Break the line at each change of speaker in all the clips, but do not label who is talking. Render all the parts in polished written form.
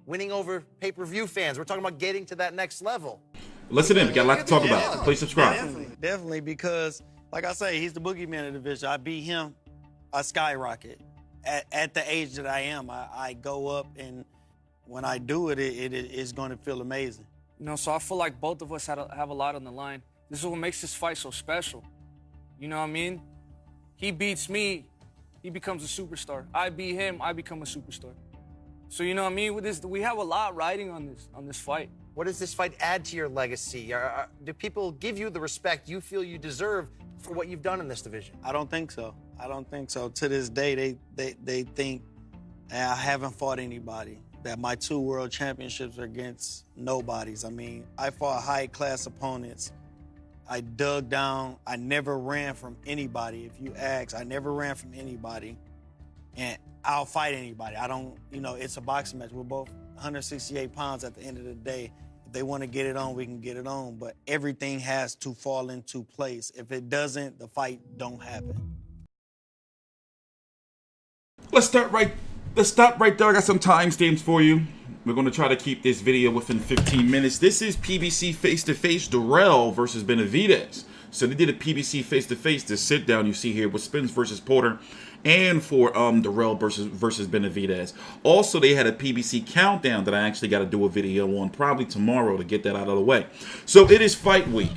winning over pay-per-view fans. We're talking about getting to that next level.
Listen in. We got a lot to talk about. Please subscribe.
Definitely, because, like I say, he's the boogeyman of the division. I beat him, I skyrocket. At the age that I am, I go up, and when I do it, it is going to feel amazing.
You know, so I feel like both of us have a lot on the line. This is what makes this fight so special. You know what I mean? He beats me, he becomes a superstar. I beat him, I become a superstar. So you know what I mean? With this, we have a lot riding on this fight.
What does this fight add to your legacy? Do people give you the respect you feel you deserve for what you've done in this division?
I don't think so. I don't think so. To this day, they think I haven't fought anybody, that my 2 world championships are against nobodies. I mean, I fought high-class opponents. I dug down. I never ran from anybody. If you ask, I never ran from anybody. And I'll fight anybody. I don't, you know, it's a boxing match. We're both 168 pounds at the end of the day. If they want to get it on, we can get it on. But everything has to fall into place. If it doesn't, the fight don't happen.
Let's stop right there. I got some timestamps for you. We're going to try to keep this video within 15 minutes. This is PBC face-to-face Dirrell versus Benavidez. So they did a PBC face-to-face, this sit-down you see here with Spence versus Porter, and for Dirrell versus Benavidez. Also, they had a PBC countdown that I actually got to do a video on probably tomorrow to get that out of the way. So it is fight week.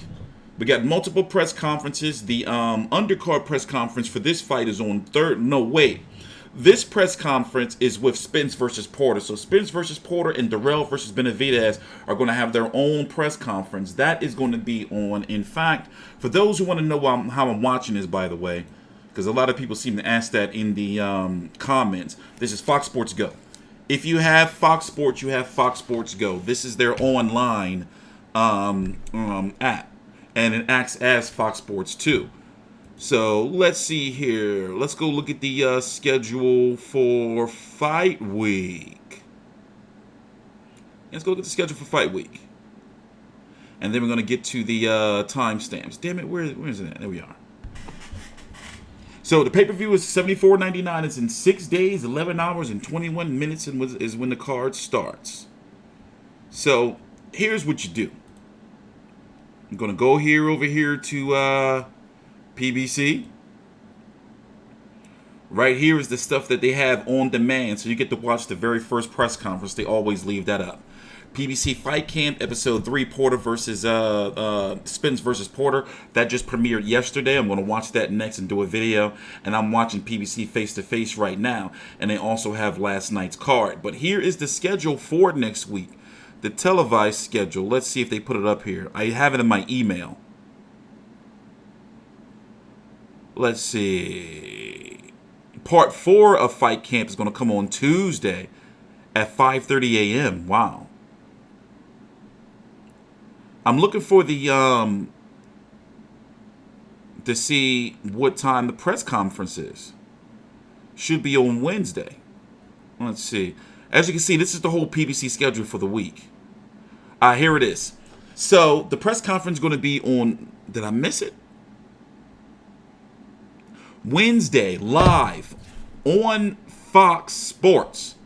We got multiple press conferences. The undercard press conference for this fight is on this press conference is with Spence versus Porter. So Spence versus Porter and Dirrell versus Benavidez are going to have their own press conference. That is going to be on. In fact, for those who want to know how I'm watching this, by the way, because a lot of people seem to ask that in the comments, this is Fox Sports Go. If you have Fox Sports, you have Fox Sports Go. This is their online app, and it acts as Fox Sports 2. So let's see here. Let's go look at the schedule for fight week. Let's go look at the schedule for fight week. And then we're going to get to the timestamps. Damn it, where is it at? There we are. So the pay-per-view is $74.99. It's in 6 days, 11 hours, and 21 minutes is when the card starts. So here's what you do. I'm going to go over here to PBC. Right here is the stuff that they have on demand, so you get to watch the very first press conference. They always leave that up. PBC Fight Camp episode 3, Porter versus Spence versus Porter. That just premiered yesterday. I'm going to watch that next and do a video. And I'm watching PBC Face to Face right now. And they also have last night's card. But here is the schedule for next week. The televised schedule. Let's see if they put it up here. I have it in my email. Let's see. Part 4 of Fight Camp is going to come on Tuesday at 5:30 a.m. Wow. I'm looking for the to see what time the press conference is. Should be on Wednesday. Let's see. As you can see, this is the whole PBC schedule for the week. Here it is. So the press conference is going to be on. Did I miss it? Wednesday, live on Fox Sports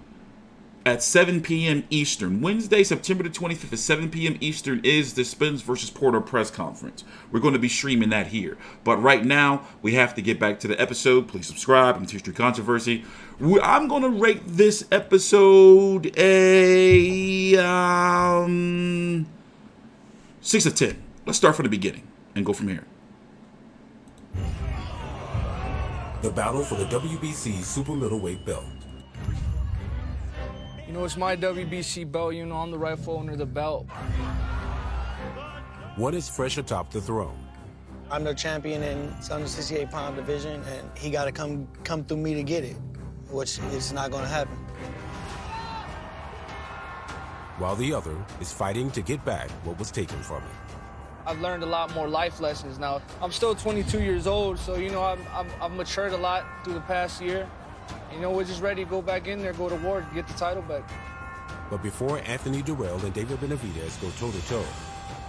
at 7 p.m. Eastern. Wednesday, September the 25th at 7 p.m. Eastern is the Spence versus Porter press conference. We're going to be streaming that here. But right now, we have to get back to the episode. Please subscribe. I'm TstreeT Controversy. I'm going to rate this episode a 6 of 10. Let's start from the beginning and go from here.
The battle for the WBC super middleweight belt.
You know, it's my WBC belt. You know, I'm the rightful owner of the belt.
What is fresh atop the throne?
I'm the champion in the 168-pound division, and he got to come through me to get it, which is not going to happen.
While the other is fighting to get back what was taken from him.
I've learned a lot more life lessons now. I'm still 22 years old, so, you know, I've matured a lot through the past year. You know, we're just ready to go back in there, go to war, get the title back.
But before Anthony Dirrell and David Benavidez go toe-to-toe.
All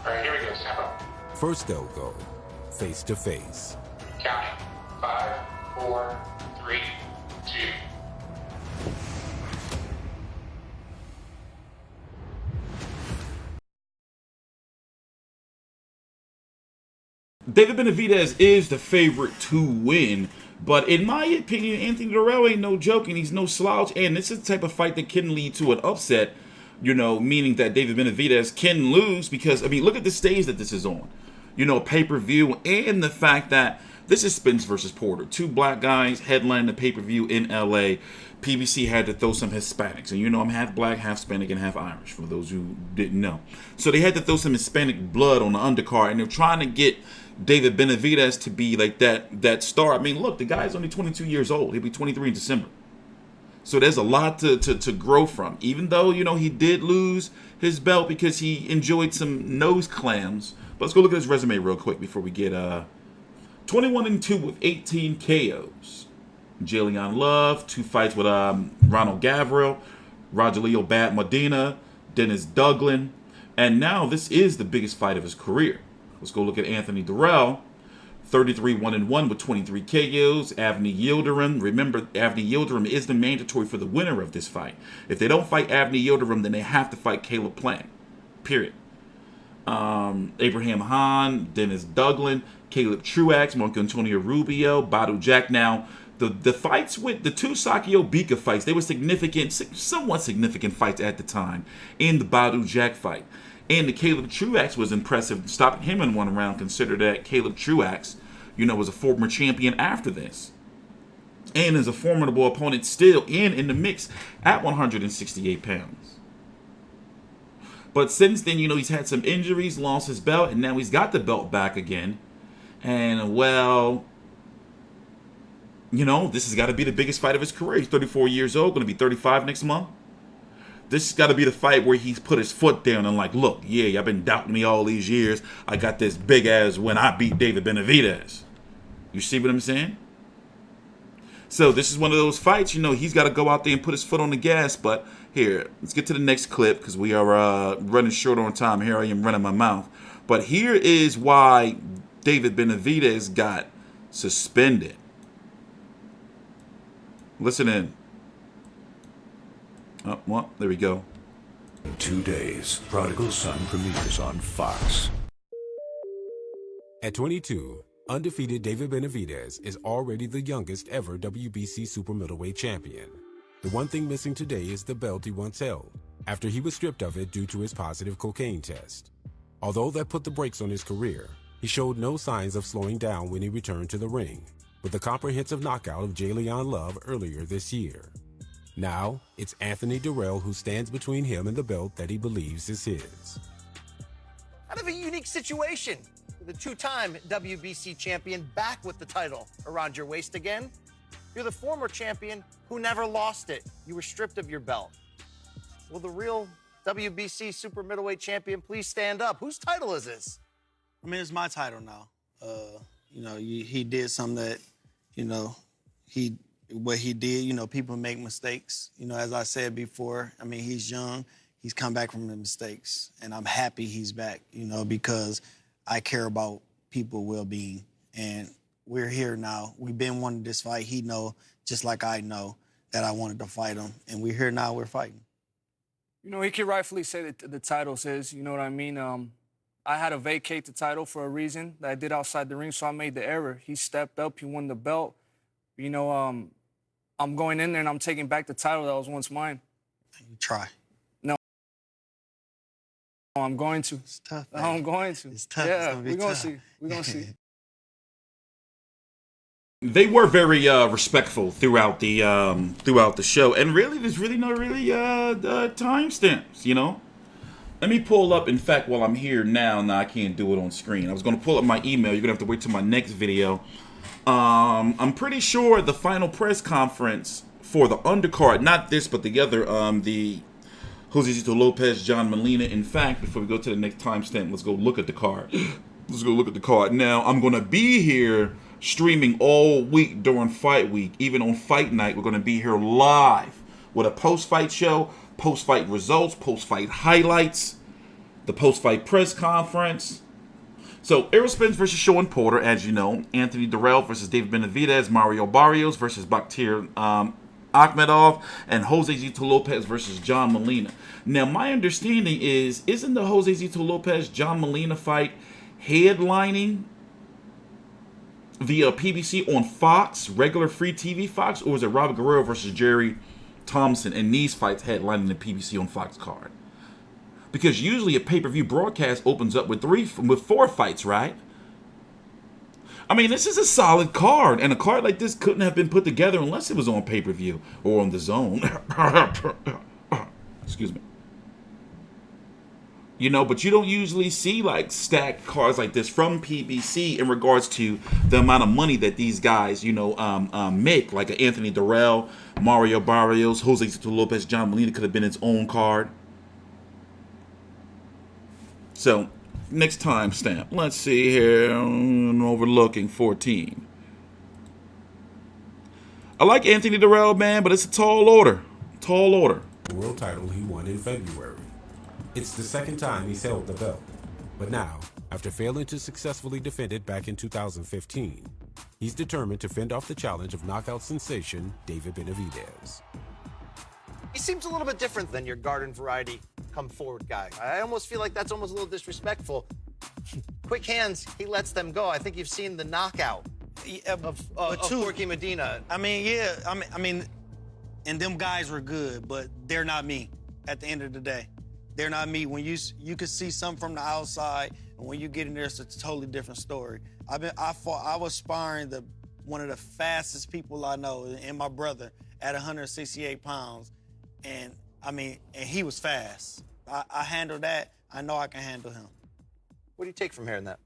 right, here we go, step up.
First they'll go face-to-face.
Counting. 5, 4, 3, 2.
David Benavidez is the favorite to win. But in my opinion, Anthony Dirrell ain't no joke, and he's no slouch. And this is the type of fight that can lead to an upset, you know, meaning that David Benavidez can lose because, I mean, look at the stage that this is on. You know, pay-per-view, and the fact that this is Spence versus Porter. Two black guys headlining the pay-per-view in LA. PBC had to throw some Hispanics. And you know I'm half black, half Hispanic, and half Irish, for those who didn't know. So they had to throw some Hispanic blood on the undercard, and they're trying to get David Benavidez to be like that star. I mean, look, the guy's only 22 years old. He'll be 23 in December. So there's a lot to grow from. Even though, you know, he did lose his belt because he enjoyed some nose clams. But let's go look at his resume real quick before we get 21-2 with 18 KOs. Jalen Love, 2 fights with Ronald Gavril, Rogelio Bad Medina, Dennis Douglin. And now this is the biggest fight of his career. Let's go look at Anthony Dirrell. 33-1-1 with 23 KOs. Avni Yildirim. Remember, Avni Yildirim is the mandatory for the winner of this fight. If they don't fight Avni Yildirim, then they have to fight Caleb Plant. Period. Abraham Hahn, Dennis Douglin, Caleb Truax, Marco Antonio Rubio, Badu Jack. Now, the fights with the two Sakio Bika fights, they were significant, somewhat significant fights at the time in the Badu Jack fight. And the Caleb Truax was impressive, stopping him in one round. Consider that Caleb Truax, you know, was a former champion after this. And is a formidable opponent still in the mix at 168 pounds. But since then, you know, he's had some injuries, lost his belt, and now he's got the belt back again. And, well, you know, this has got to be the biggest fight of his career. He's 34 years old, going to be 35 next month. This has got to be the fight where he's put his foot down and like, look, yeah, y'all been doubting me all these years. I got this big ass when I beat David Benavidez. You see what I'm saying? So this is one of those fights, you know, he's got to go out there and put his foot on the gas. But here, let's get to the next clip because we are running short on time. Here I am running my mouth. But here is why David Benavidez got suspended. Listen in. Oh, well, there we go.
In 2 days, Prodigal Son premieres on Fox.
At 22, undefeated David Benavidez is already the youngest ever WBC super middleweight champion. The one thing missing today is the belt he once held, after he was stripped of it due to his positive cocaine test. Although that put the brakes on his career, he showed no signs of slowing down when he returned to the ring, with a comprehensive knockout of Jalen Love earlier this year. Now, it's Anthony Dirrell who stands between him and the belt that he believes is his.
Kind of a unique situation. The two-time WBC champion back with the title around your waist again. You're the former champion who never lost it. You were stripped of your belt. Will the real WBC super middleweight champion please stand up? Whose title is this?
I mean, it's my title now. You know, he did something that, you know, what he did, you know, people make mistakes. You know, as I said before, I mean, he's young. He's come back from the mistakes. And I'm happy he's back, you know, because I care about people's well-being. And we're here now. We've been wanting this fight. He know, just like I know, that I wanted to fight him. And we're here now. We're fighting.
You know, he can rightfully say that the title's his. You know what I mean? I had to vacate the title for a reason that I did outside the ring, so I made the error. He stepped up. He won the belt. You know, I'm going in there and I'm taking back the title that was once mine.
You try.
No, I'm going to.
It's tough,
No, I'm going to.
It's tough.
Yeah,
It's
we're going to
tough.
see. We're going to see.
They were very respectful throughout the show, and really, there's really no timestamps, you know. Let me pull up. In fact, while I'm here now, I can't do it on screen. I was going to pull up my email. You're gonna have to wait till my next video. I'm pretty sure the final press conference for the undercard, not this, but the other, the Josecito Lopez, John Molina. In fact, before we go to the next timestamp, let's go look at the card. Let's go look at the card. Now, I'm going to be here streaming all week during fight week. Even on fight night, we're going to be here live with a post-fight show, post-fight results, post-fight highlights, the post-fight press conference. So, Errol Spence versus Sean Porter, as you know. Anthony Dirrell versus David Benavidez. Mario Barrios versus Bakhtir Akhmedov. And Josecito Lopez versus John Molina. Now, my understanding is, isn't the Josecito Lopez-John Molina fight headlining via PBC on Fox, regular free TV Fox, or was it Robert Guerrero versus Jerry Thompson? And these fights headlining the PBC on Fox card. Because usually a pay-per-view broadcast opens up with 4 fights, right? I mean, this is a solid card, and a card like this couldn't have been put together unless it was on pay-per-view or on the zone. Excuse me. You know, but you don't usually see like stacked cards like this from PBC in regards to the amount of money that these guys, you know, make. Like an Anthony Dirrell, Mario Barrios, Jose Cito Lopez, John Molina could have been its own card. So, next time stamp. Let's see here. Overlooking 14. I like Anthony Dirrell, man, but it's a tall order. Tall order.
The world title he won in February. It's the second time he's held the belt. But now, after failing to successfully defend it back in 2015, he's determined to fend off the challenge of knockout sensation David Benavidez.
He seems a little bit different than your garden variety come forward guy. I almost feel like that's almost a little disrespectful. Quick hands, he lets them go. I think you've seen the knockout of Corky Medina.
I mean, yeah, I mean, and them guys were good, but they're not me at the end of the day. They're not me. When you could see something from the outside, and when you get in there, it's a totally different story. I was sparring one of the fastest people I know, and my brother, at 168 pounds. And I mean, and he was fast. I handled that. I know I can handle him.
What do you take from hearing that?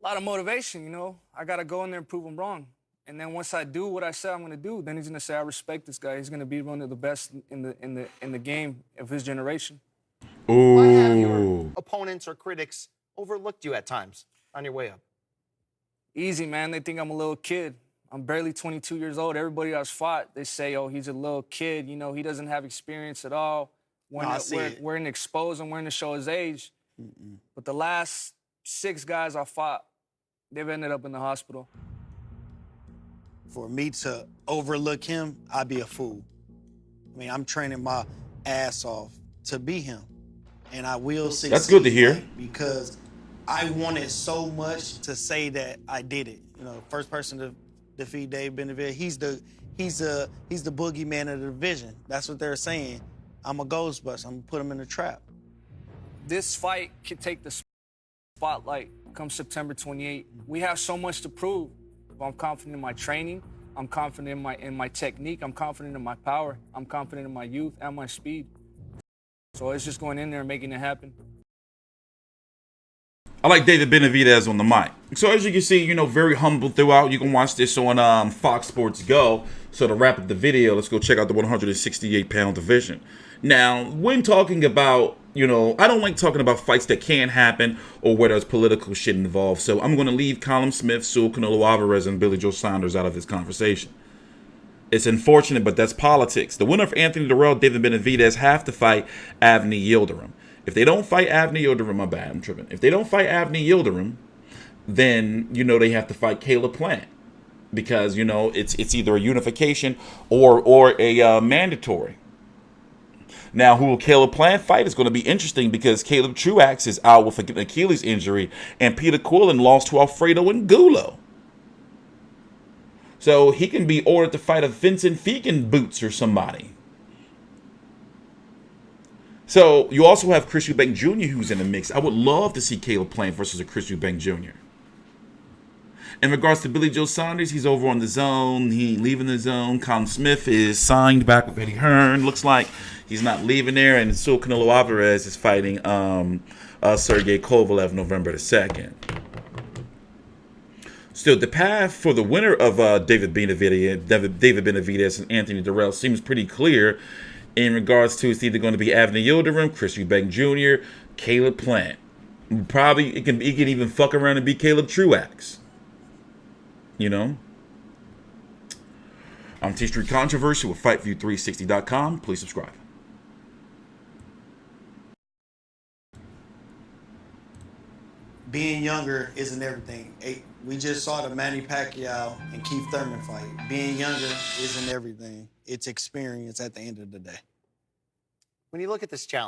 A lot of motivation, you know. I got to go in there and prove him wrong. And then once I do what I said I'm going to do, then he's going to say, I respect this guy. He's going to be one of the best in the game of his generation.
Ooh.
Why have your opponents or critics overlooked you at times on your way up?
Easy, man. They think I'm a little kid. I'm barely 22 years old. Everybody I've fought, they say, oh, he's a little kid. You know, he doesn't have experience at all. We're in expose him. We're in to show his age. But the last 6 guys I fought, they've ended up in the hospital.
For me to overlook him, I'd be a fool. I mean, I'm training my ass off to be him. And I will succeed.
That's good to hear.
Because I wanted so much to say that I did it. You know, first person to defeat Dave Benavidez. He's the boogeyman of the division. That's what they're saying. I'm a Ghostbuster. I'm gonna put him in a trap.
This fight could take the spotlight come September 28th. We have so much to prove. I'm confident in my training. I'm confident in my technique. I'm confident in my power. I'm confident in my youth and my speed. So it's just going in there and making it happen.
I like David Benavidez on the mic. So as you can see, you know, very humble throughout. You can watch this on Fox Sports Go. So to wrap up the video, let's go check out the 168-pound division. Now, when talking about, you know, I don't like talking about fights that can't happen or where there's political shit involved. So I'm going to leave Callum Smith, Saul Canelo Alvarez, and Billy Joe Saunders out of this conversation. It's unfortunate, but that's politics. The winner of Anthony Dirrell, David Benavidez, have to fight Avni Yildirim. If they don't fight Avni Yildirim, my bad, I'm tripping. If they don't fight Avni Yildirim, then, you know, they have to fight Caleb Plant. Because, you know, it's either a unification or a mandatory. Now, who will Caleb Plant fight is going to be interesting because Caleb Truax is out with an Achilles injury, and Peter Quillen lost to Alfredo Angulo. So he can be ordered to fight a Vincent Fegan Boots or somebody. So you also have Chris Eubank Jr. who's in the mix. I would love to see Caleb Plant versus a Chris Eubank Jr. In regards to Billy Joe Saunders, he's over on the zone. He ain't leaving the zone. Callum Smith is signed back with Eddie Hearn. Looks like he's not leaving there. And Saul Canelo Alvarez is fighting Sergey Kovalev November the 2nd. Still, the path for the winner of David Benavidez and Anthony Dirrell seems pretty clear in regards to it's either going to be Avni Yildirim, Chris Eubank Jr., Caleb Plant. Probably he can even fuck around and be Caleb Truax. You know? I'm TstreeT Controversy with FightView360.com. Please subscribe.
Being younger isn't everything. We just saw the Manny Pacquiao and Keith Thurman fight. Being younger isn't everything. It's experience at the end of the day.
When you look at this challenge,